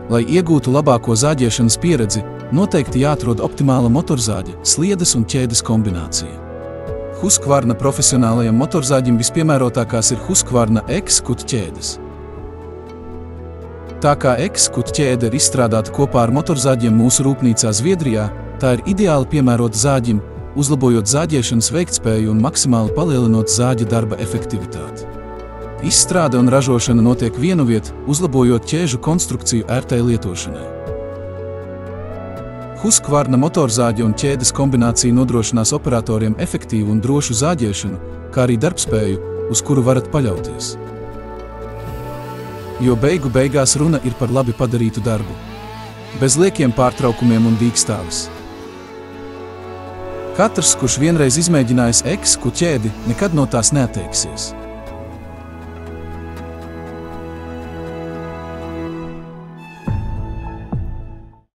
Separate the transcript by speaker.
Speaker 1: Lai iegūtu labāko zāģēšanas pieredzi, noteikti jāatrod optimāla motorzāģa, sliedes un ķēdes kombinācija. Husqvarna profesionālajam motorzāģim vispiemērotākās ir Husqvarna X-Cut ķēdes. Tā kā X-Cut ķēde ir izstrādāta kopā ar motorzāģiem mūsu rūpnīcā Zviedrijā, tā ir ideāli piemērota zāģim, uzlabojot zāģēšanas veiktspēju un maksimāli palielinot zāģa darba efektivitāti. Izstrāde un ražošana notiek vienviet, uzlabojot ķēžu konstrukciju ērtai lietošanai. Husqvarna motorzāģe un ķēdes kombinācija nodrošinās operatoriem efektīvu un drošu zāģēšanu, kā arī darbspēju, uz kuru varat paļauties. Jo beigu beigās runa ir par labi padarītu darbu, bez liekiem pārtraukumiem un dīkstāvis. Katrs, kurš vienreiz izmēģinājis X-Cut ķēdi, nekad no tās neatteiksies.